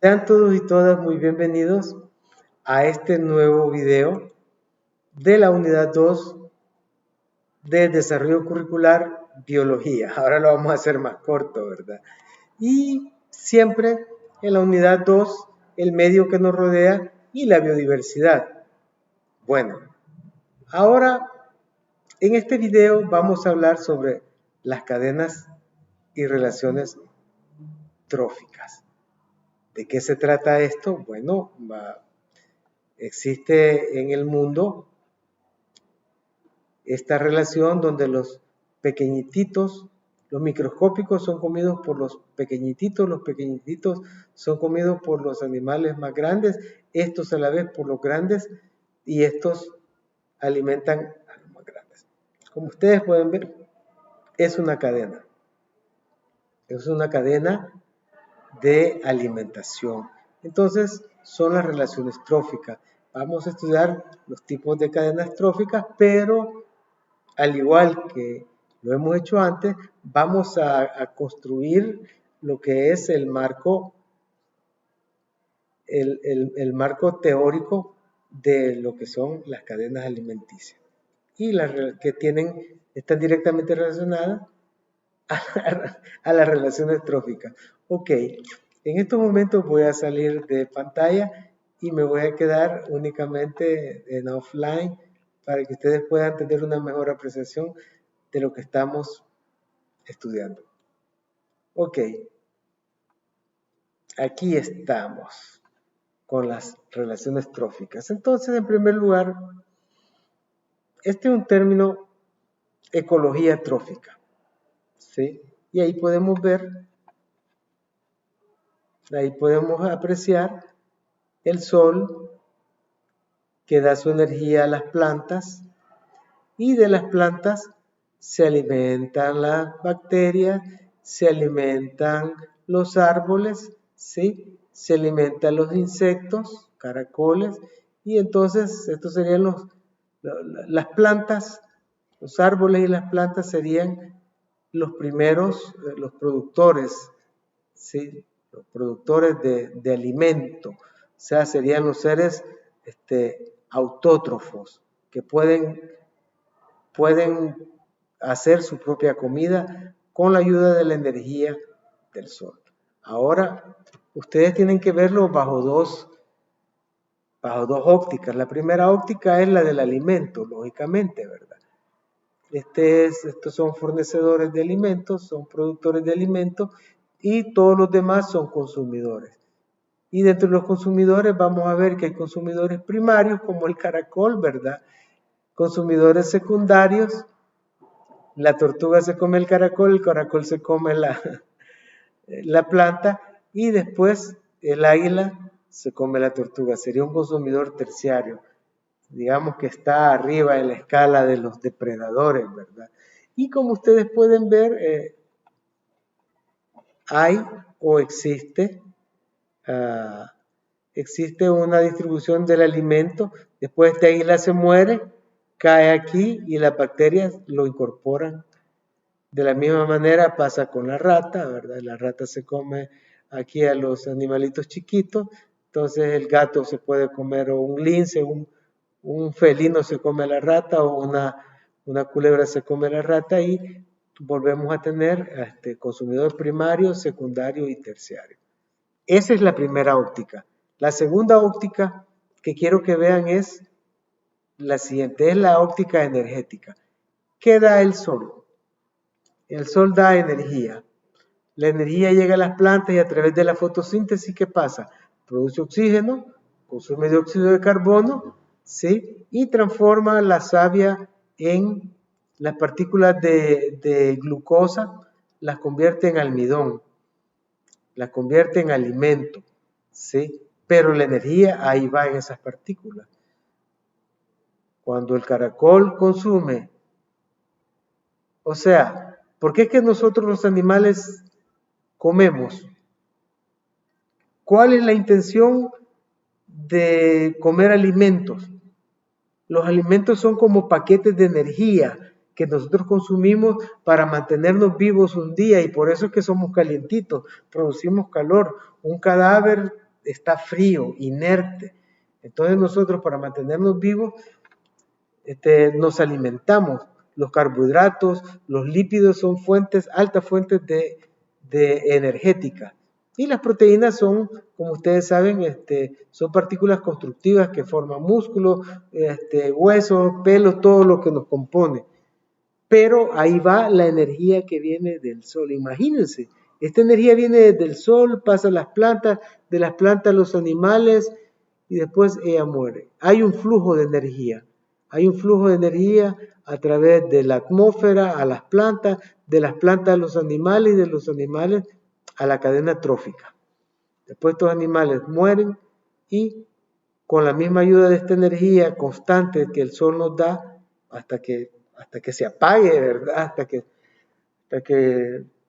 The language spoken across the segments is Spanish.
Sean todos y todas muy bienvenidos a este nuevo video de la unidad 2 de Desarrollo Curricular Biología. Ahora lo vamos a hacer más corto, ¿verdad? Y siempre en la unidad 2, el medio que nos rodea y la biodiversidad. Bueno, ahora en este video vamos a hablar sobre las cadenas y relaciones tróficas. ¿De qué se trata esto? Bueno, existe en el mundo esta relación donde los pequeñititos, los microscópicos son comidos por los pequeñititos son comidos por los animales más grandes, estos a la vez por los grandes y estos alimentan a los más grandes. Como ustedes pueden ver, es una cadena. Es una cadena de alimentación. Entonces, son las relaciones tróficas. Vamos a estudiar los tipos de cadenas tróficas, pero al igual que lo hemos hecho antes, vamos a construir lo que es el marco, el marco teórico de lo que son las cadenas alimenticias y las que están directamente relacionadas a las relaciones tróficas. Ok, en estos momentos voy a salir de pantalla y me voy a quedar únicamente en offline para que ustedes puedan tener una mejor apreciación de lo que estamos estudiando. Ok, aquí estamos con las relaciones tróficas. Entonces, en primer lugar, este es un término ecología trófica, ¿sí? Y ahí podemos apreciar el sol que da su energía a las plantas y de las plantas se alimentan las bacterias, se alimentan los árboles, ¿sí? Se alimentan los insectos, caracoles, y entonces estos serían las plantas, los árboles y las plantas serían los primeros, los productores, ¿sí? Los productores de alimento, o sea, serían los seres autótrofos que pueden hacer su propia comida con la ayuda de la energía del sol. Ahora, ustedes tienen que verlo bajo dos ópticas. La primera óptica es la del alimento, lógicamente, ¿verdad? Estos son fornecedores de alimentos, son productores de alimentos y todos los demás son consumidores. Y dentro de los consumidores vamos a ver que hay consumidores primarios como el caracol, ¿verdad? Consumidores secundarios, la tortuga se come el caracol se come la planta y después el águila se come la tortuga. Sería un consumidor terciario, digamos que está arriba en la escala de los depredadores, ¿verdad? Y como ustedes pueden ver, hay o existe una distribución del alimento. Después este águila se muere, cae aquí y las bacterias lo incorporan. De la misma manera pasa con la rata, ¿verdad? La rata se come aquí a los animalitos chiquitos, entonces el gato se puede comer, o un lince, un felino se come a la rata, o una culebra se come a la rata, y volvemos a tener consumidor primario, secundario y terciario. Esa es la primera óptica. La segunda óptica que quiero que vean es la siguiente, es la óptica energética. ¿Qué da el sol? El sol da energía. La energía llega a las plantas y a través de la fotosíntesis, ¿qué pasa? Produce oxígeno, consume dióxido de carbono, ¿sí? Y transforma la savia en las partículas de glucosa, las convierte en almidón, las convierte en alimento, ¿sí? Pero la energía ahí va en esas partículas. Cuando el caracol consume, o sea, ¿por qué es que nosotros los animales comemos? ¿Cuál es la intención de comer alimentos? Los alimentos son como paquetes de energía que nosotros consumimos para mantenernos vivos un día, y por eso es que somos calientitos, producimos calor. Un cadáver está frío, inerte. Entonces nosotros para mantenernos vivos nos alimentamos. Los carbohidratos, los lípidos son altas fuentes de energética. Y las proteínas son, como ustedes saben, son partículas constructivas que forman músculos, huesos, pelos, todo lo que nos compone. Pero ahí va la energía que viene del sol. Imagínense, esta energía viene desde el sol, pasa a las plantas, de las plantas a los animales y después ella muere. Hay un flujo de energía. Hay un flujo de energía a través de la atmósfera a las plantas, de las plantas a los animales y de los animales a la cadena trófica. Después estos animales mueren y con la misma ayuda de esta energía constante que el sol nos da hasta que se apague, ¿verdad? Hasta que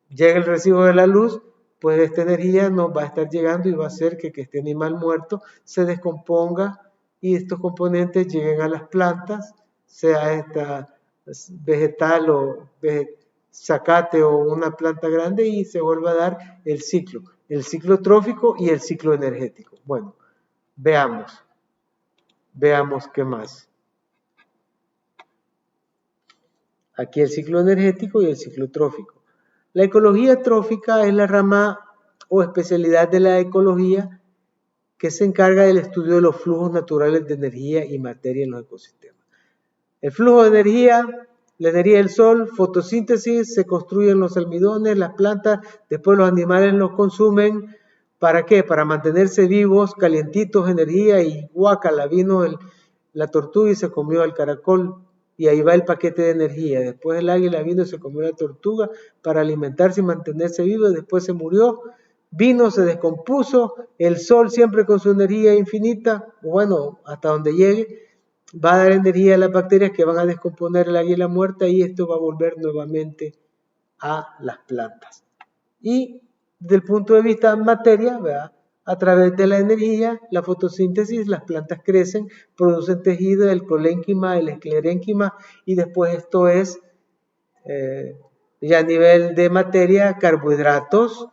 llegue el recibo de la luz, pues esta energía nos va a estar llegando y va a hacer que este animal muerto se descomponga y estos componentes lleguen a las plantas, sea esta vegetal o zacate o una planta grande, y se vuelva a dar el ciclo trófico y el ciclo energético. Bueno, veamos qué más. Aquí el ciclo energético y el ciclo trófico. La ecología trófica es la rama o especialidad de la ecología que se encarga del estudio de los flujos naturales de energía y materia en los ecosistemas. El flujo de energía, la energía del sol, fotosíntesis, se construyen los almidones, las plantas, después los animales los consumen. ¿Para qué? Para mantenerse vivos, calientitos, energía, y guácala, vino la tortuga y se comió al caracol. Y ahí va el paquete de energía. Después el águila vino y se comió la tortuga para alimentarse y mantenerse vivo. Después se murió, vino, se descompuso. El sol siempre con su energía infinita, bueno, hasta donde llegue, va a dar energía a las bacterias que van a descomponer el águila muerta y esto va a volver nuevamente a las plantas. Y desde el punto de vista materia, ¿verdad? A través de la energía, la fotosíntesis, las plantas crecen, producen tejido, el colénquima, el esclerénquima, y después esto es, ya a nivel de materia, carbohidratos,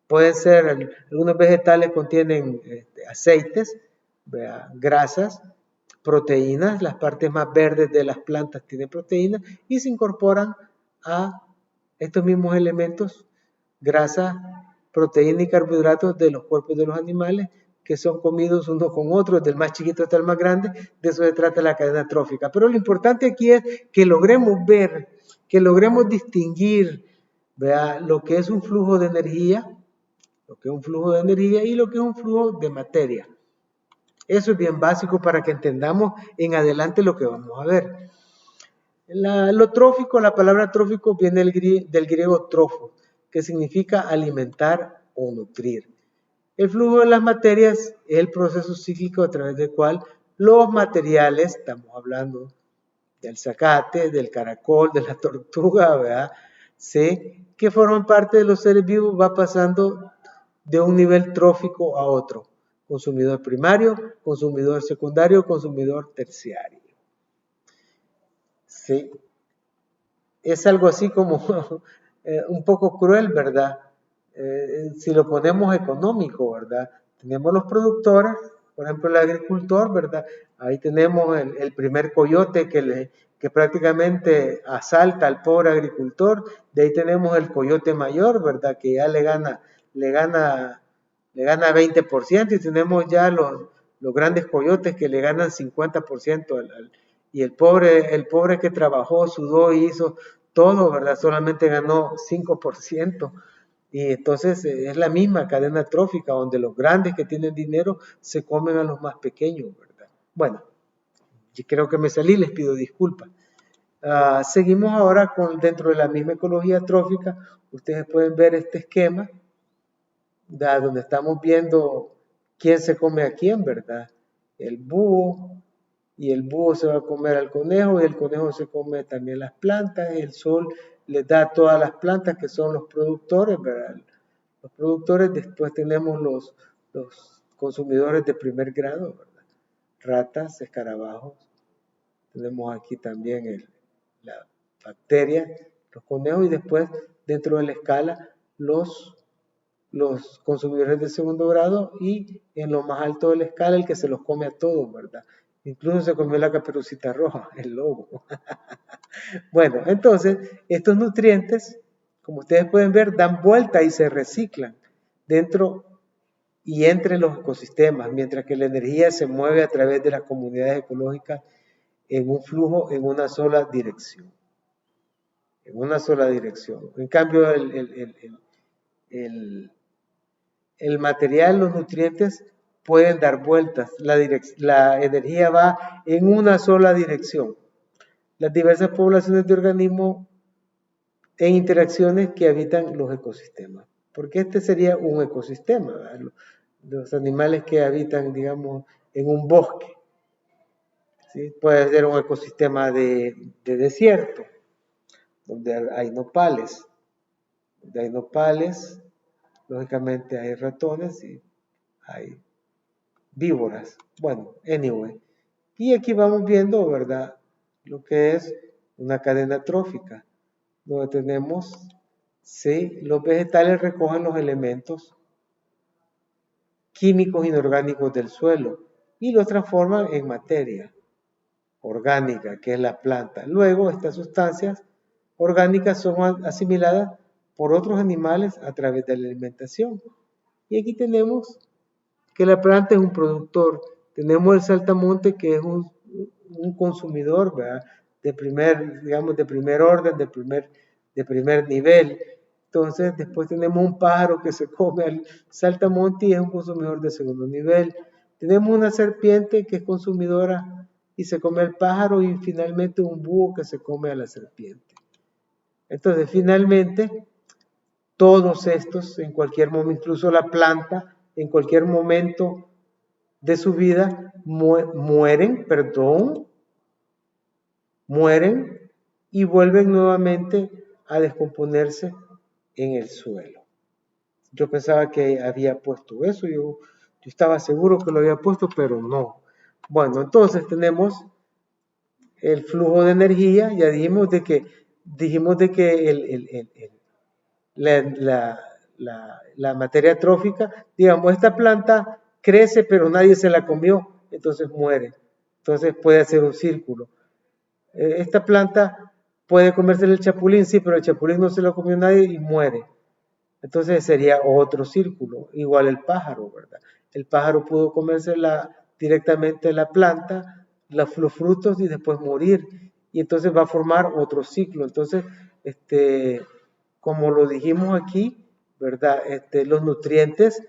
pueden ser, algunos vegetales contienen aceites, ¿verdad? Grasas, proteínas, las partes más verdes de las plantas tienen proteínas y se incorporan a estos mismos elementos, grasa, proteína y carbohidratos de los cuerpos de los animales que son comidos uno con otro, desde el más chiquito hasta el más grande. De eso se trata la cadena trófica. Pero lo importante aquí es que logremos ver, que logremos distinguir, ¿verdad?, lo que es un flujo de energía, y lo que es un flujo de materia. Eso es bien básico para que entendamos en adelante lo que vamos a ver. Lo trófico, la palabra trófico viene del griego trofo, que significa alimentar o nutrir. El flujo de las materias es el proceso cíclico a través del cual los materiales, estamos hablando del zacate, del caracol, de la tortuga, ¿verdad?, ¿sí?, que forman parte de los seres vivos, va pasando de un nivel trófico a otro. Consumidor primario, consumidor secundario, consumidor terciario. Sí. Es algo así como un poco cruel, ¿verdad? Si lo ponemos económico, ¿verdad? Tenemos los productores, por ejemplo el agricultor, ¿verdad? Ahí tenemos el primer coyote que prácticamente asalta al pobre agricultor. De ahí tenemos el coyote mayor, ¿verdad?, que ya le gana 20%, y tenemos ya los grandes coyotes que le ganan 50% y el pobre que trabajó, sudó y hizo todo, ¿verdad?, solamente ganó 5%. Y entonces es la misma cadena trófica donde los grandes que tienen dinero se comen a los más pequeños, ¿verdad? Bueno, yo creo que me salí, les pido disculpas. Seguimos ahora dentro de la misma ecología trófica. Ustedes pueden ver este esquema, ¿verdad?, donde estamos viendo quién se come a quién, ¿verdad? El búho, y el búho se va a comer al conejo, y el conejo se come también las plantas, y el sol les da a todas las plantas que son los productores, ¿verdad? Los productores. Después tenemos los consumidores de primer grado, ¿verdad? Ratas, escarabajos, tenemos aquí también la bacteria, los conejos, y después dentro de la escala los los consumidores de segundo grado, y en lo más alto de la escala el que se los come a todos, ¿verdad? Incluso se comió la caperucita roja, el lobo. Bueno, entonces, estos nutrientes, como ustedes pueden ver, dan vuelta y se reciclan dentro y entre los ecosistemas, mientras que la energía se mueve a través de las comunidades ecológicas en un flujo en una sola dirección. En una sola dirección. En cambio, el material, los nutrientes, pueden dar vueltas. La energía va en una sola dirección. Las diversas poblaciones de organismos en interacciones que habitan los ecosistemas. Porque este sería un ecosistema, ¿verdad? Los animales que habitan, digamos, en un bosque. ¿Sí? Puede ser un ecosistema de desierto, donde hay nopales. Donde hay nopales, lógicamente hay ratones y hay víboras. Bueno, anyway. Y aquí vamos viendo, ¿verdad?, lo que es una cadena trófica, donde tenemos, sí, los vegetales recogen los elementos químicos inorgánicos del suelo y los transforman en materia orgánica, que es la planta. Luego, estas sustancias orgánicas son asimiladas por otros animales a través de la alimentación. Y aquí tenemos que la planta es un productor. Tenemos el saltamonte, que es un consumidor, ¿verdad?, de primer orden, de primer nivel. Entonces, después tenemos un pájaro que se come al saltamonte y es un consumidor de segundo nivel. Tenemos una serpiente que es consumidora y se come al pájaro, y finalmente un búho que se come a la serpiente. Entonces, finalmente, todos estos, en cualquier momento, incluso la planta, en cualquier momento de su vida, mueren y vuelven nuevamente a descomponerse en el suelo. Yo pensaba que había puesto eso, yo estaba seguro que lo había puesto, pero no. Bueno, entonces tenemos el flujo de energía. Ya dijimos de que la materia trófica, digamos, esta planta crece pero nadie se la comió, entonces muere. Entonces puede hacer un círculo. Esta planta puede comerse el chapulín, sí, pero el chapulín no se lo comió nadie y muere. Entonces sería otro círculo. Igual el pájaro, ¿verdad? El pájaro pudo comerse directamente la planta, los frutos, y después morir. Y entonces va a formar otro ciclo. Entonces, como lo dijimos aquí, ¿verdad?, los nutrientes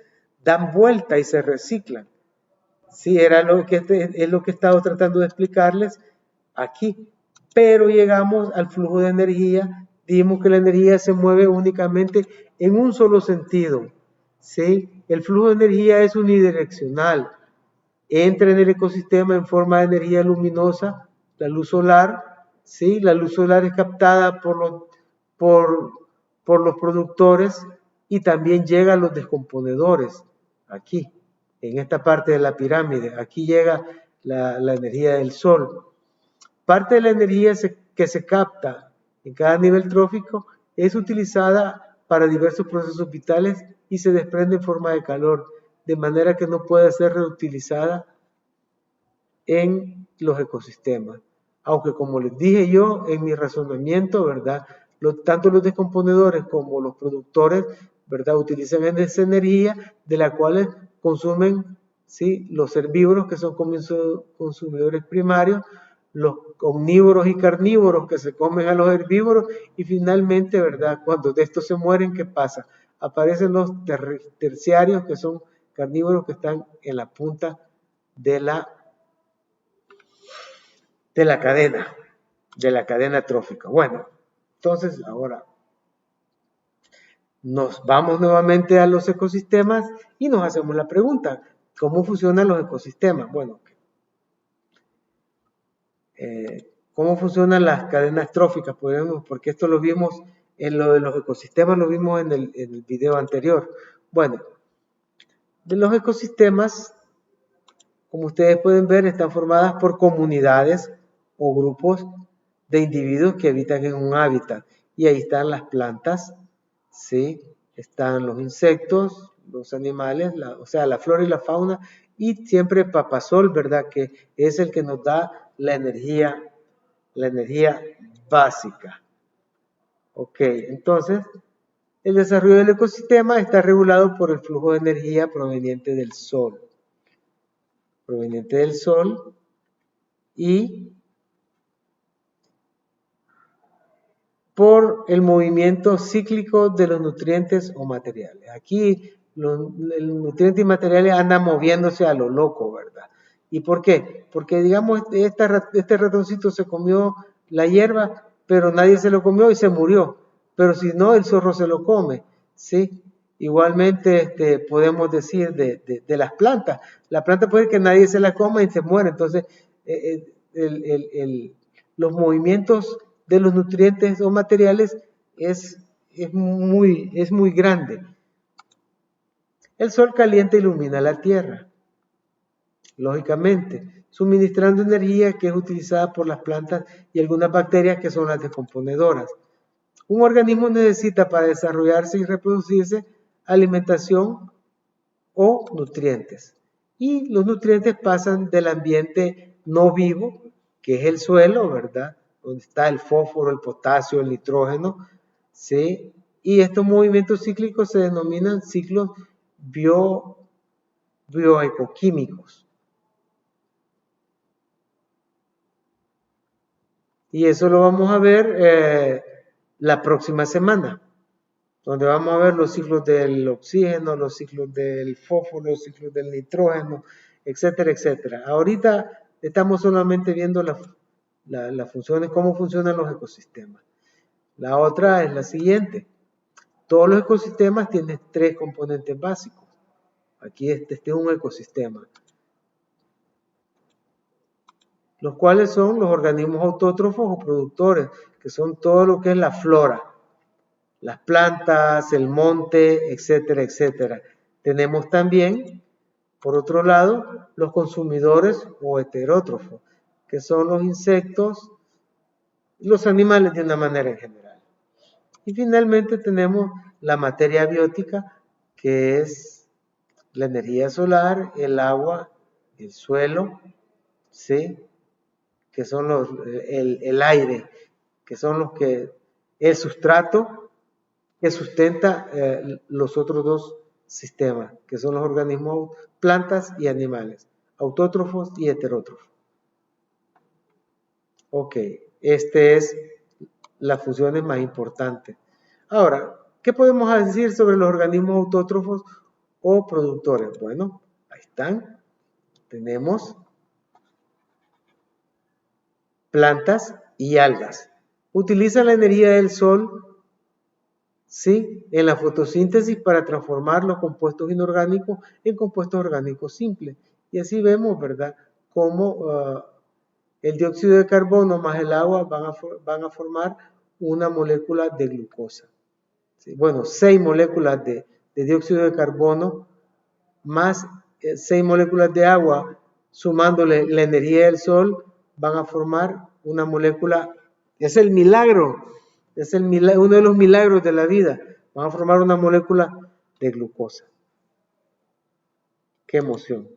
dan vuelta y se reciclan. Sí, es lo que he estado tratando de explicarles aquí. Pero llegamos al flujo de energía. Dijimos que la energía se mueve únicamente en un solo sentido. ¿Sí? El flujo de energía es unidireccional. Entra en el ecosistema en forma de energía luminosa, la luz solar. ¿Sí? La luz solar es captada por los productores y también llega a los descomponedores. Aquí, en esta parte de la pirámide, aquí llega la energía del sol. Parte de la energía que se capta en cada nivel trófico es utilizada para diversos procesos vitales y se desprende en forma de calor, de manera que no puede ser reutilizada en los ecosistemas. Aunque, como les dije yo en mi razonamiento, ¿verdad?, tanto los descomponedores como los productores, ¿verdad?, utilizan esa energía de la cual consumen, ¿sí?, los herbívoros, que son consumidores primarios, los omnívoros y carnívoros que se comen a los herbívoros, y finalmente, ¿verdad?, cuando de estos se mueren, ¿qué pasa? Aparecen los terciarios, que son carnívoros que están en la punta de la cadena trófica. Bueno, entonces ahora nos vamos nuevamente a los ecosistemas y nos hacemos la pregunta: ¿cómo funcionan los ecosistemas? Bueno, ¿cómo funcionan las cadenas tróficas? Porque esto lo vimos en lo de los ecosistemas, lo vimos en el video anterior. Bueno, de los ecosistemas, como ustedes pueden ver, están formadas por comunidades o grupos de individuos que habitan en un hábitat. Y ahí están las plantas, ¿sí?, están los insectos, los animales, o sea, la flora y la fauna, y siempre Papasol, ¿verdad? Que es el que nos da la energía básica. Ok, entonces, el desarrollo del ecosistema está regulado por el flujo de energía proveniente del Sol. Y por el movimiento cíclico de los nutrientes o materiales. Aquí el nutriente y materiales andan moviéndose a lo loco, ¿verdad? ¿Y por qué? Porque, digamos, este ratoncito se comió la hierba, pero nadie se lo comió y se murió. Pero si no, el zorro se lo come, ¿sí? Igualmente podemos decir de las plantas. La planta puede que nadie se la coma y se muere. Entonces, los movimientos de los nutrientes o materiales es muy grande. El sol calienta e ilumina la tierra, lógicamente, suministrando energía que es utilizada por las plantas y algunas bacterias que son las descomponedoras. Un organismo necesita para desarrollarse y reproducirse alimentación o nutrientes. Y los nutrientes pasan del ambiente no vivo, que es el suelo, ¿verdad? Donde está el fósforo, el potasio, el nitrógeno, ¿sí? Y estos movimientos cíclicos se denominan ciclos bioecoquímicos. Y eso lo vamos a ver la próxima semana, donde vamos a ver los ciclos del oxígeno, los ciclos del fósforo, los ciclos del nitrógeno, etcétera, etcétera. Ahorita estamos solamente viendo las funciones, cómo funcionan los ecosistemas. La otra es la siguiente. Todos los ecosistemas tienen 3 componentes básicos. Aquí este es un ecosistema, los cuales son los organismos autótrofos o productores, que son todo lo que es la flora, las plantas, el monte, etcétera, etcétera. Tenemos también, por otro lado, los consumidores o heterótrofos, que son los insectos y los animales de una manera en general. Y finalmente tenemos la materia biótica, que es la energía solar, el agua, el suelo, ¿sí? Que son el aire, que son los que, el sustrato que sustenta los otros 2 sistemas, que son los organismos, plantas y animales, autótrofos y heterótrofos. Ok, este es las funciones más importantes. Ahora, ¿qué podemos decir sobre los organismos autótrofos o productores? Bueno, ahí están. Tenemos plantas y algas. Utilizan la energía del sol, ¿sí?, en la fotosíntesis para transformar los compuestos inorgánicos en compuestos orgánicos simples. Y así vemos, ¿verdad?, cómo el dióxido de carbono más el agua van a formar una molécula de glucosa. ¿Sí? Bueno, 6 moléculas de dióxido de carbono más 6 moléculas de agua, sumándole la energía del sol, van a formar una molécula. Es el milagro, uno de los milagros de la vida. Van a formar una molécula de glucosa. ¡Qué emoción!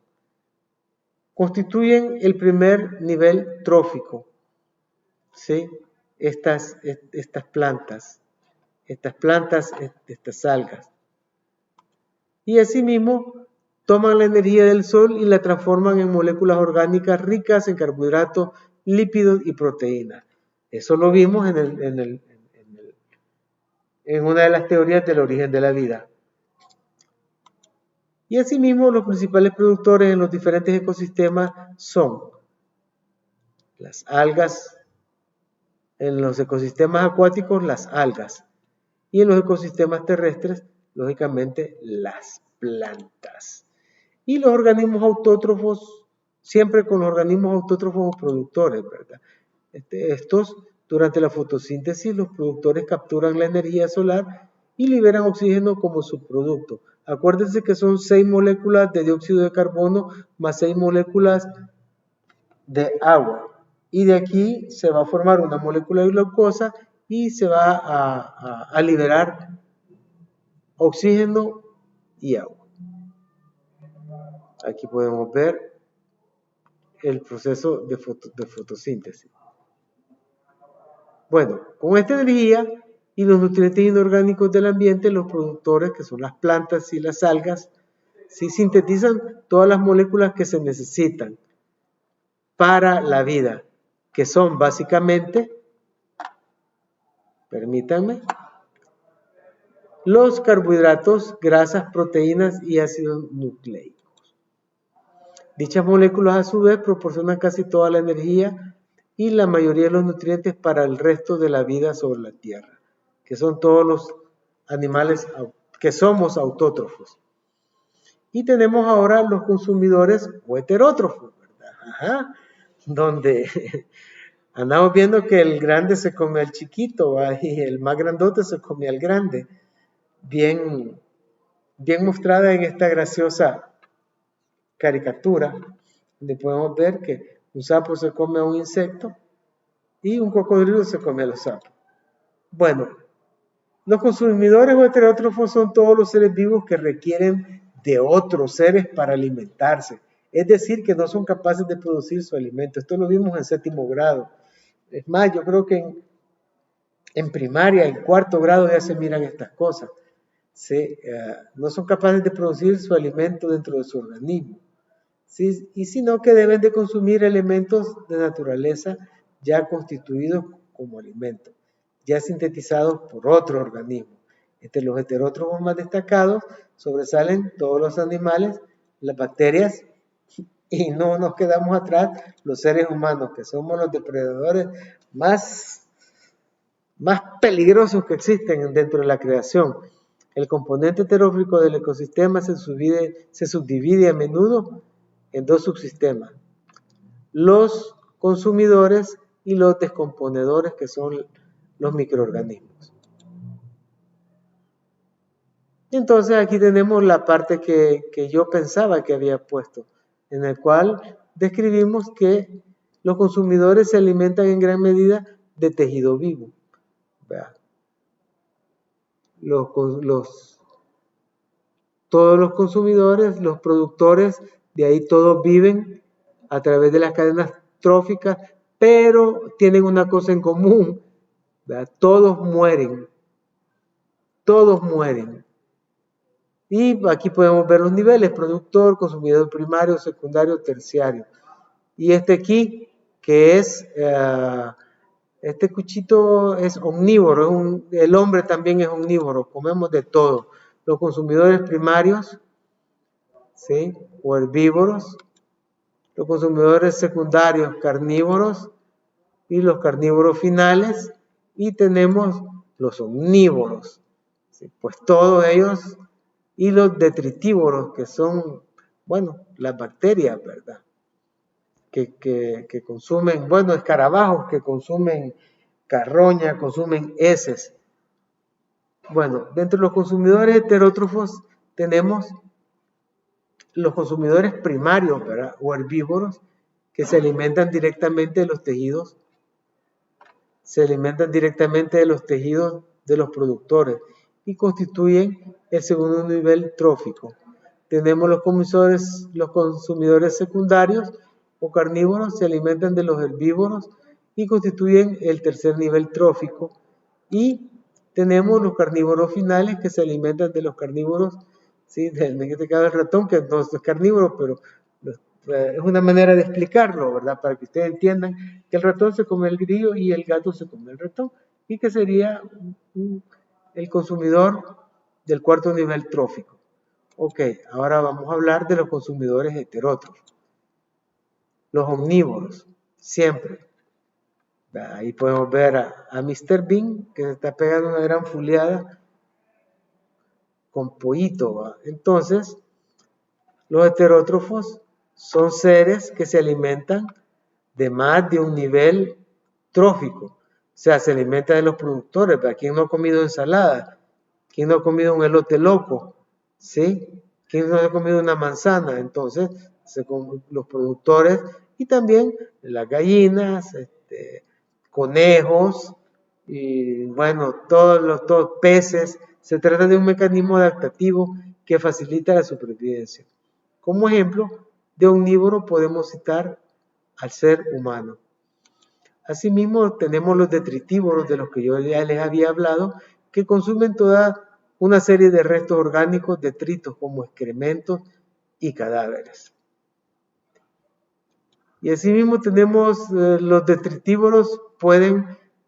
Constituyen el primer nivel trófico, ¿sí? Estas plantas, estas algas. Y asimismo toman la energía del sol y la transforman en moléculas orgánicas ricas en carbohidratos, lípidos y proteínas. Eso lo vimos en una de las teorías del origen de la vida. Y asimismo, los principales productores en los diferentes ecosistemas son las algas, en los ecosistemas acuáticos, las algas, y en los ecosistemas terrestres, lógicamente, las plantas. Y los organismos autótrofos, siempre con los organismos autótrofos o productores, ¿verdad? Estos, durante la fotosíntesis, los productores capturan la energía solar y liberan oxígeno como subproducto. Acuérdense que son 6 moléculas de dióxido de carbono más 6 moléculas de agua. Y de aquí se va a formar una molécula de glucosa y se va a liberar oxígeno y agua. Aquí podemos ver el proceso de fotosíntesis. Bueno, con esta energía y los nutrientes inorgánicos del ambiente, los productores, que son las plantas y las algas, ¿sí? Sintetizan todas las moléculas que se necesitan para la vida, que son básicamente, permítanme, los carbohidratos, grasas, proteínas y ácidos nucleicos. Dichas moléculas a su vez proporcionan casi toda la energía y la mayoría de los nutrientes para el resto de la vida sobre la Tierra, que son todos los animales que somos autótrofos. Y tenemos ahora los consumidores o heterótrofos, ¿verdad? Ajá, donde andamos viendo que el grande se come al chiquito, ¿va? Y el más grandote se come al grande. Bien mostrada en esta graciosa caricatura, donde podemos ver que un sapo se come a un insecto y un cocodrilo se come a los sapos. Bueno, los consumidores o heterótrofos son todos los seres vivos que requieren de otros seres para alimentarse. Es decir, que no son capaces de producir su alimento. Esto lo vimos en 7º grado. Es más, yo creo que en primaria, en 4º grado ya se miran estas cosas. ¿Sí? No son capaces de producir su alimento dentro de su organismo. ¿Sí? Y sino que deben de consumir elementos de naturaleza ya constituidos como alimento, ya sintetizados por otro organismo. Entre los heterótrofos más destacados sobresalen todos los animales, las bacterias, y no nos quedamos atrás los seres humanos, que somos los depredadores más peligrosos que existen dentro de la creación. El componente heterófico del ecosistema se subdivide a menudo en 2 subsistemas: los consumidores y los descomponedores, que son los microorganismos. Entonces aquí tenemos la parte que yo pensaba que había puesto, en el cual describimos que los consumidores se alimentan en gran medida de tejido vivo. Vean. Todos los consumidores, los productores, de ahí todos viven a través de las cadenas tróficas, pero tienen una cosa en común, ¿verdad? Todos mueren. Y aquí podemos ver los niveles: productor, consumidor primario, secundario, terciario. Y este aquí, que es, este cuchito es omnívoro, el hombre también es omnívoro, comemos de todo. Los consumidores primarios, ¿sí? O herbívoros, los consumidores secundarios carnívoros y los carnívoros finales, y tenemos los omnívoros, ¿sí? Pues todos ellos, y los detritívoros, que son, bueno, las bacterias, ¿verdad? Que consumen, bueno, escarabajos que consumen carroña, consumen heces. Bueno, dentro de los consumidores heterótrofos tenemos los consumidores primarios, ¿verdad? O herbívoros, que se alimentan directamente de los tejidos, de los productores y constituyen el segundo nivel trófico. Tenemos los consumidores secundarios o carnívoros, se alimentan de los herbívoros y constituyen el tercer nivel trófico. Y tenemos los carnívoros finales, que se alimentan de los carnívoros, ¿sí? En este caso el ratón, que no es carnívoro, pero es una manera de explicarlo, ¿verdad? Para que ustedes entiendan que el ratón se come el grillo y el gato se come el ratón, y que sería el consumidor del cuarto nivel trófico. Ok, ahora vamos a hablar de los consumidores heterótrofos. Los omnívoros, siempre. Ahí podemos ver a Mr. Bean, que se está pegando una gran fuleada con pollito, ¿va? Entonces, los heterótrofos son seres que se alimentan de más de un nivel trófico. O sea, se alimentan de los productores. ¿Verdad? ¿Quién no ha comido ensalada? ¿Quién no ha comido un elote loco? ¿Sí? ¿Quién no ha comido una manzana? Entonces, los productores, y también las gallinas, conejos, y bueno, todos peces, Se trata de un mecanismo adaptativo que facilita la supervivencia. Como ejemplo de omnívoro podemos citar al ser humano. Asimismo, tenemos los detritívoros de los que yo ya les había hablado, que consumen toda una serie de restos orgánicos, detritos como excrementos y cadáveres. Y asimismo tenemos los detritívoros, pueden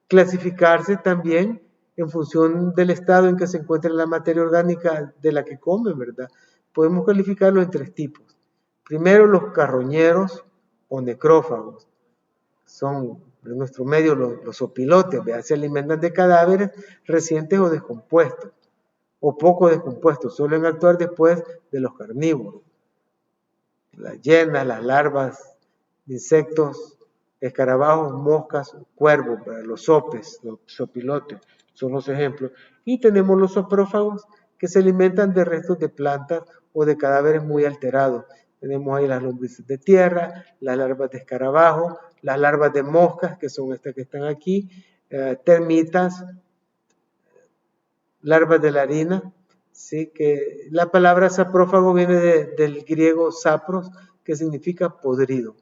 clasificarse también en función del estado en que se encuentra la materia orgánica de la que comen, ¿verdad? Podemos calificarlo en tres tipos. Primero, los carroñeros o necrófagos. Son en nuestro medio los opilotes, ¿verdad? Se alimentan de cadáveres recientes o descompuestos, o poco descompuestos, suelen actuar después de los carnívoros. Las hienas, las larvas de insectos, escarabajos, moscas, cuervos, los sopes, los sopilotes, son los ejemplos. Y tenemos los saprófagos, que se alimentan de restos de plantas o de cadáveres muy alterados. Tenemos ahí las lombrices de tierra, las larvas de escarabajo, las larvas de moscas, que son estas que están aquí, termitas, larvas de la harina, ¿sí? Que la palabra saprófago viene del griego sapros, que significa podrido,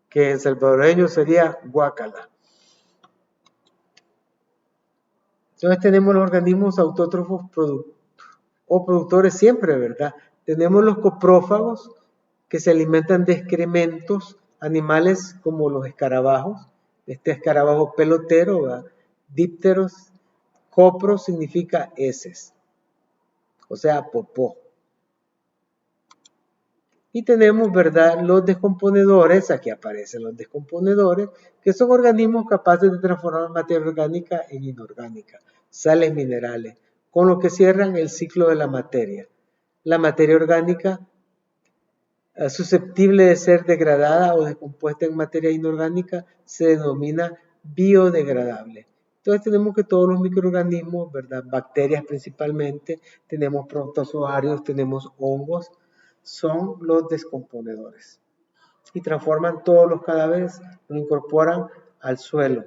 que en salvadoreño sería guácala. Entonces tenemos los organismos autótrofos o productores siempre, ¿verdad? Tenemos los coprófagos, que se alimentan de excrementos animales como los escarabajos, este escarabajo pelotero, ¿verdad? Dípteros, copro significa heces, o sea, popó. Y tenemos, ¿verdad?, los descomponedores, aquí aparecen los descomponedores, que son organismos capaces de transformar materia orgánica en inorgánica, sales minerales, con lo que cierran el ciclo de la materia. La materia orgánica susceptible de ser degradada o descompuesta en materia inorgánica se denomina biodegradable. Entonces tenemos que todos los microorganismos, ¿verdad?, bacterias principalmente, tenemos protozoarios, tenemos hongos, son los descomponedores y transforman todos los cadáveres, los incorporan al suelo,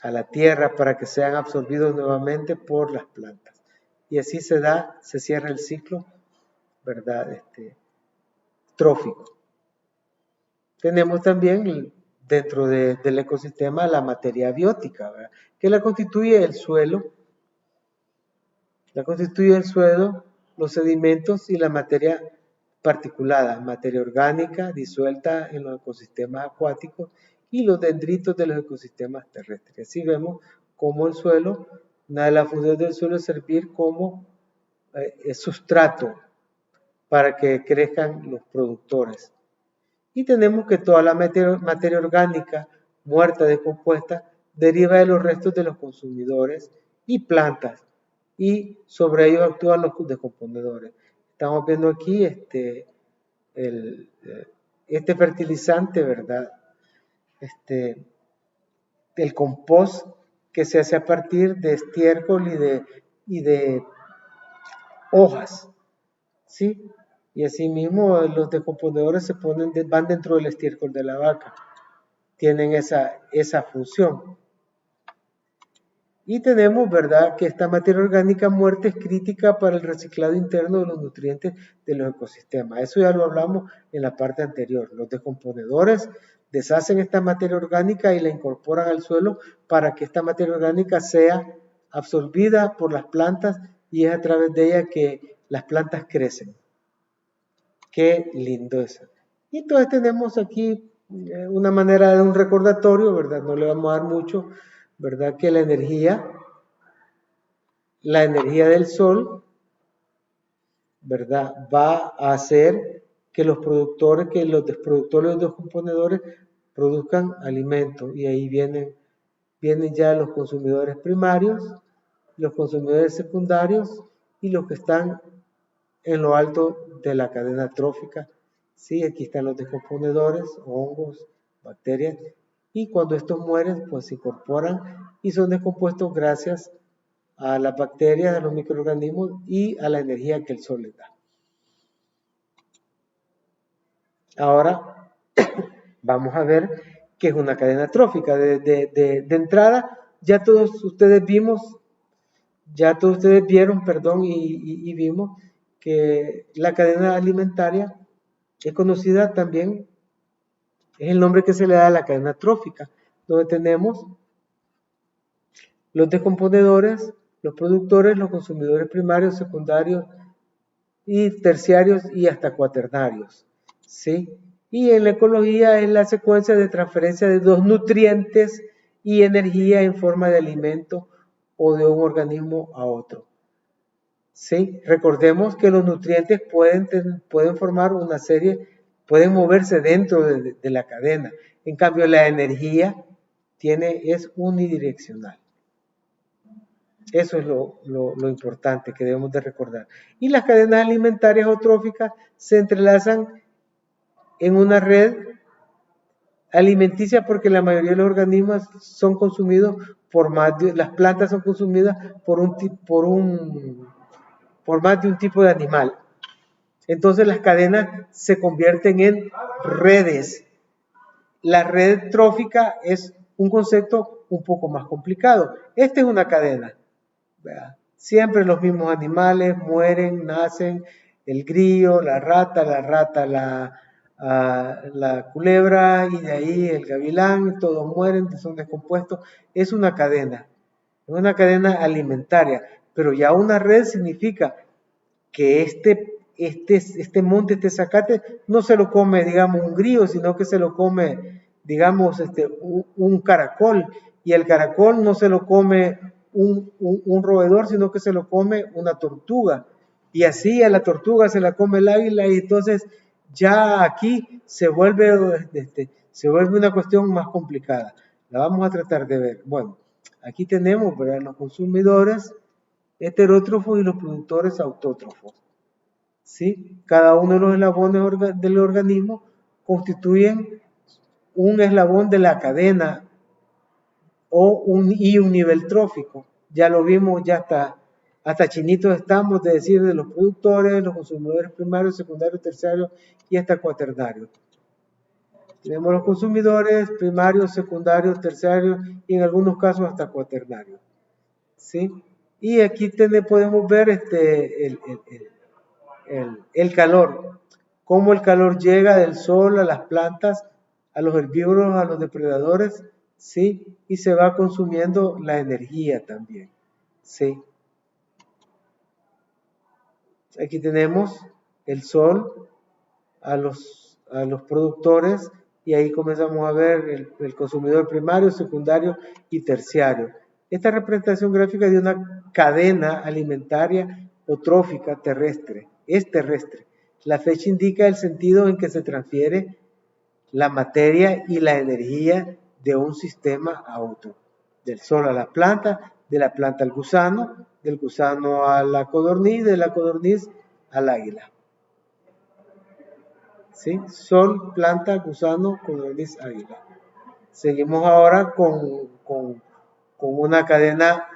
a la tierra, para que sean absorbidos nuevamente por las plantas. Y así se cierra el ciclo, ¿verdad?, trófico. Tenemos también dentro del ecosistema la materia biótica, ¿verdad?, que la constituye el suelo, los sedimentos y la materia particulada, materia orgánica disuelta en los ecosistemas acuáticos y los dendritos de los ecosistemas terrestres. Así vemos cómo el suelo, una de las funciones del suelo es servir como sustrato para que crezcan los productores. Y tenemos que toda la materia orgánica muerta, descompuesta, deriva de los restos de los consumidores y plantas, y sobre ellos actúan los descomponedores. Estamos viendo aquí este fertilizante, ¿verdad? El compost que se hace a partir de estiércol y de hojas, ¿sí? Y asimismo los descomponedores van dentro del estiércol de la vaca, tienen esa función. Y tenemos, ¿verdad?, que esta materia orgánica muerta es crítica para el reciclado interno de los nutrientes de los ecosistemas. Eso ya lo hablamos en la parte anterior. Los descomponedores deshacen esta materia orgánica y la incorporan al suelo para que esta materia orgánica sea absorbida por las plantas y es a través de ella que las plantas crecen. Qué lindo eso. Y entonces tenemos aquí una manera de un recordatorio, ¿verdad? No le vamos a dar mucho, ¿verdad? Que la energía del sol, ¿verdad?, va a hacer que los productores y los descomponedores produzcan alimentos, y ahí vienen ya los consumidores primarios, los consumidores secundarios y los que están en lo alto de la cadena trófica. Sí, aquí están los descomponedores, hongos, bacterias, y cuando estos mueren, pues se incorporan y son descompuestos gracias a las bacterias, a los microorganismos y a la energía que el sol les da. Ahora vamos a ver qué es una cadena trófica. De entrada, ya todos ustedes vimos Ya todos ustedes vieron, perdón, y vimos que la cadena alimentaria es conocida también, es el nombre que se le da a la cadena trófica, donde tenemos los descomponedores, los productores, los consumidores primarios, secundarios y terciarios y hasta cuaternarios, ¿sí? Y en la ecología es la secuencia de transferencia de dos nutrientes y energía en forma de alimento o de un organismo a otro. ¿Sí? Recordemos que los nutrientes pueden formar una serie, pueden moverse dentro de la cadena. En cambio, la energía es unidireccional. Eso es lo importante que debemos de recordar. Y las cadenas alimentarias o tróficas se entrelazan en una red alimenticia porque la mayoría de los organismos son consumidos las plantas son consumidas por más de un tipo de animal. Entonces las cadenas se convierten en redes. La red trófica es un concepto un poco más complicado. Esta es una cadena. Siempre los mismos animales mueren, nacen, el grillo, la rata, la culebra y de ahí el gavilán, todos mueren, son descompuestos. Es una cadena alimentaria, pero ya una red significa que este monte, este zacate, no se lo come, digamos, un grillo, sino que se lo come, digamos, un caracol, y el caracol no se lo come un roedor, sino que se lo come una tortuga, y así a la tortuga se la come el águila, y entonces ya aquí se vuelve una cuestión más complicada. La vamos a tratar de ver. Bueno, aquí tenemos, ¿verdad?, los consumidores heterótrofos y los productores autótrofos. ¿Sí? Cada uno de los eslabones del organismo constituyen un eslabón de la cadena y un nivel trófico. Ya lo vimos, ya hasta chinitos estamos de decir de los productores, los consumidores primarios, secundarios, terciarios y hasta cuaternarios. Tenemos los consumidores primarios, secundarios, terciarios y en algunos casos hasta cuaternarios. ¿Sí? Y aquí podemos ver el calor, cómo el calor llega del sol a las plantas, a los herbívoros, a los depredadores, ¿sí? Y se va consumiendo la energía también, ¿sí? Aquí tenemos el sol a los productores y ahí comenzamos a ver el consumidor primario, secundario y terciario. Esta representación gráfica de una cadena alimentaria o trófica terrestre. Es terrestre. La fecha indica el sentido en que se transfiere la materia y la energía de un sistema a otro. Del sol a la planta, de la planta al gusano, del gusano a la codorniz, de la codorniz al águila. ¿Sí? Sol, planta, gusano, codorniz, águila. Seguimos ahora con una cadena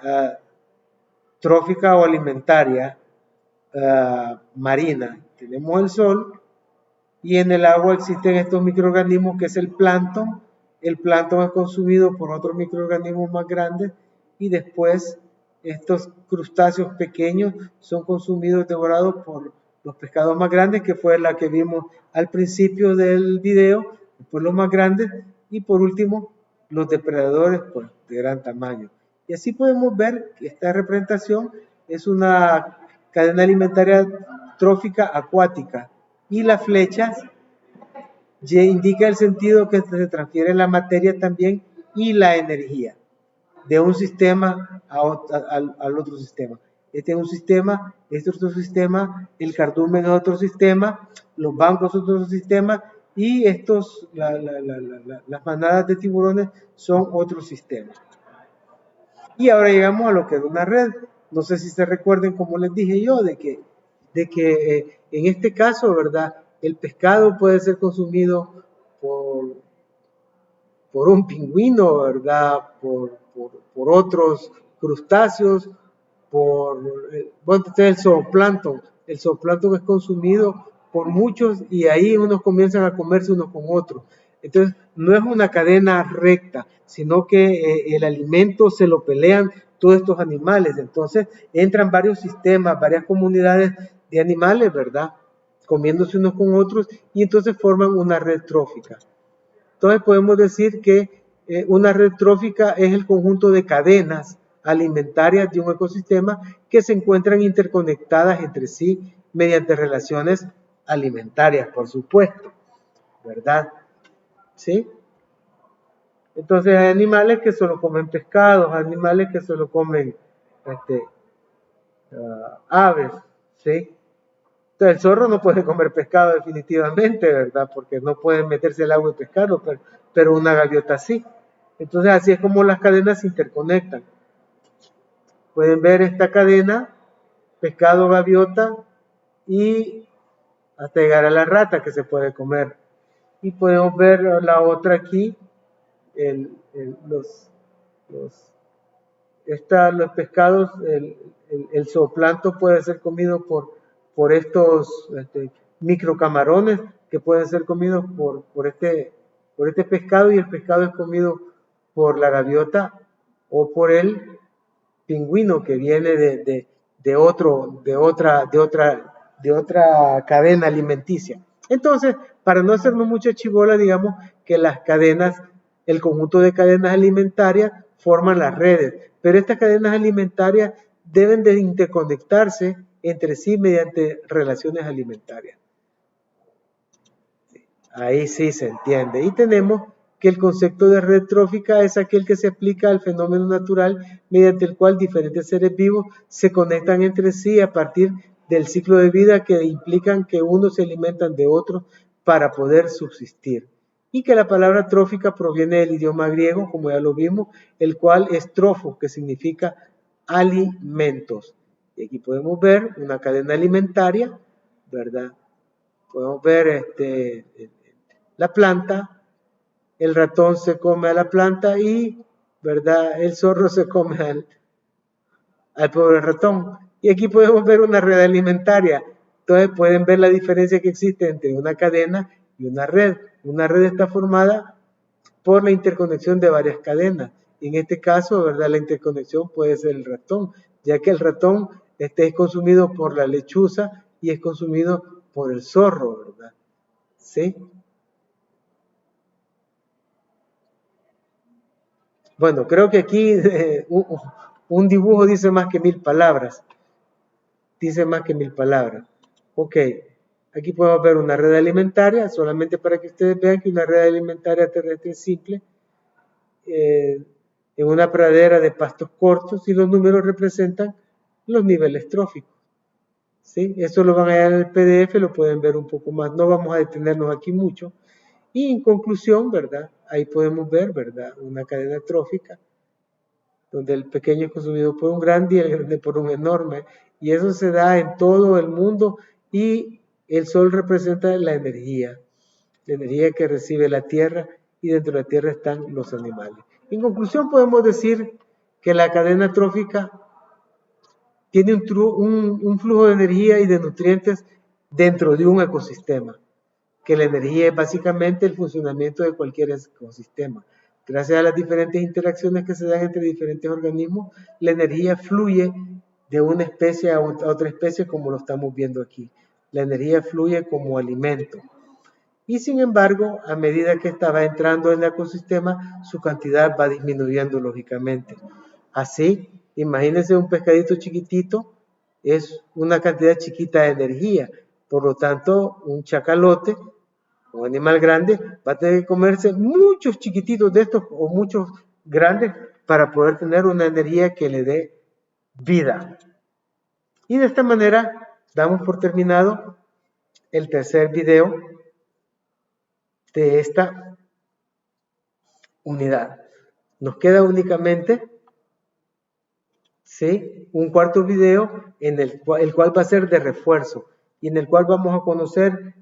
trófica o alimentaria marina. Tenemos el sol y en el agua existen estos microorganismos que es el plancton. El plancton es consumido por otros microorganismos más grandes y después estos crustáceos pequeños son consumidos, devorados por los pescados más grandes, que fue la que vimos al principio del video, después los más grandes y por último los depredadores pues, de gran tamaño. Y así podemos ver que esta representación es una cadena alimentaria trófica acuática y las flechas indica el sentido que se transfiere la materia también y la energía de un sistema al otro sistema. Este es un sistema, este es otro sistema, el cardumen es otro sistema, los bancos son otro sistema y las manadas de tiburones son otro sistema. Y ahora llegamos a lo que es una red. No sé si se recuerden, como les dije yo, de que en este caso, ¿verdad? El pescado puede ser consumido por un pingüino, ¿verdad? Por otros crustáceos, el zooplancton. El zooplancton es consumido por muchos y ahí unos comienzan a comerse unos con otros. Entonces, no es una cadena recta, sino que el alimento se lo pelean todos estos animales. Entonces entran varios sistemas, varias comunidades de animales, ¿verdad? Comiéndose unos con otros y entonces forman una red trófica. Entonces podemos decir que una red trófica es el conjunto de cadenas alimentarias de un ecosistema que se encuentran interconectadas entre sí mediante relaciones alimentarias, por supuesto, ¿verdad? ¿Sí? Entonces hay animales que solo comen pescados, animales que solo comen aves, ¿sí? Entonces el zorro no puede comer pescado definitivamente, ¿verdad? Porque no puede meterse el agua y pescarlo, pero una gaviota sí. Entonces así es como las cadenas se interconectan. Pueden ver esta cadena, pescado, gaviota y hasta llegar a la rata que se puede comer. Y podemos ver la otra aquí, los pescados, el zooplancton puede ser comido por estos microcamarones que pueden ser comidos por este pescado, y el pescado es comido por la gaviota o por el pingüino que viene de otra cadena alimenticia. Entonces, para no hacernos mucha chibola, digamos que las cadenas, el conjunto de cadenas alimentarias forman las redes, pero estas cadenas alimentarias deben de interconectarse entre sí mediante relaciones alimentarias. Ahí sí se entiende. Y tenemos que el concepto de red trófica es aquel que se aplica al fenómeno natural mediante el cual diferentes seres vivos se conectan entre sí a partir del ciclo de vida que implican que unos se alimentan de otros para poder subsistir. Y que la palabra trófica proviene del idioma griego, como ya lo vimos, el cual es trofo, que significa alimentos. Y aquí podemos ver una cadena alimentaria, ¿verdad? Podemos ver la planta, el ratón se come a la planta y, ¿verdad?, el zorro se come al pobre ratón. Y aquí podemos ver una red alimentaria. Entonces pueden ver la diferencia que existe entre una cadena y una red. Una red está formada por la interconexión de varias cadenas. En este caso, ¿verdad?, la interconexión puede ser el ratón, ya que el ratón es consumido por la lechuza y es consumido por el zorro, ¿verdad? ¿Sí? Bueno, creo que aquí un dibujo dice más que 1000 palabras. Dice más que 1000 palabras. Ok, aquí podemos ver una red alimentaria, solamente para que ustedes vean que una red alimentaria terrestre simple, en una pradera de pastos cortos, y los números representan los niveles tróficos. ¿Sí? Eso lo van a ver en el PDF, lo pueden ver un poco más. No vamos a detenernos aquí mucho. Y en conclusión, ¿verdad? Ahí podemos ver, ¿verdad?, una cadena trófica, donde el pequeño es consumido por un grande y el grande por un enorme. Y eso se da en todo el mundo, y el sol representa la energía que recibe la tierra, y dentro de la tierra están los animales. En conclusión, podemos decir que la cadena trófica tiene un flujo de energía y de nutrientes dentro de un ecosistema, que la energía es básicamente el funcionamiento de cualquier ecosistema. Gracias a las diferentes interacciones que se dan entre diferentes organismos, la energía fluye de una especie a otra especie, como lo estamos viendo aquí. La energía fluye como alimento. Y sin embargo, a medida que esta va entrando en el ecosistema, su cantidad va disminuyendo lógicamente. Así, imagínense un pescadito chiquitito, es una cantidad chiquita de energía. Por lo tanto, un chacalote, un animal grande, va a tener que comerse muchos chiquititos de estos o muchos grandes para poder tener una energía que le dé vida. Y de esta manera damos por terminado el tercer video de esta unidad. Nos queda únicamente, ¿sí?, un cuarto video en el cual va a ser de refuerzo, y en el cual vamos a conocer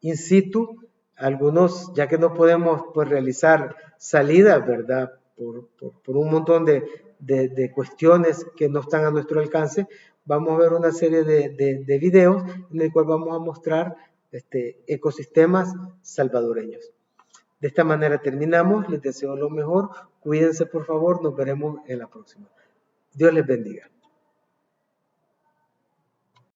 in situ algunos, ya que no podemos pues realizar salidas, ¿verdad?, por un montón de cuestiones que no están a nuestro alcance. Vamos a ver una serie de videos en el cual vamos a mostrar ecosistemas salvadoreños. De esta manera terminamos. Les deseo lo mejor. Cuídense, por favor. Nos veremos en la próxima. Dios les bendiga.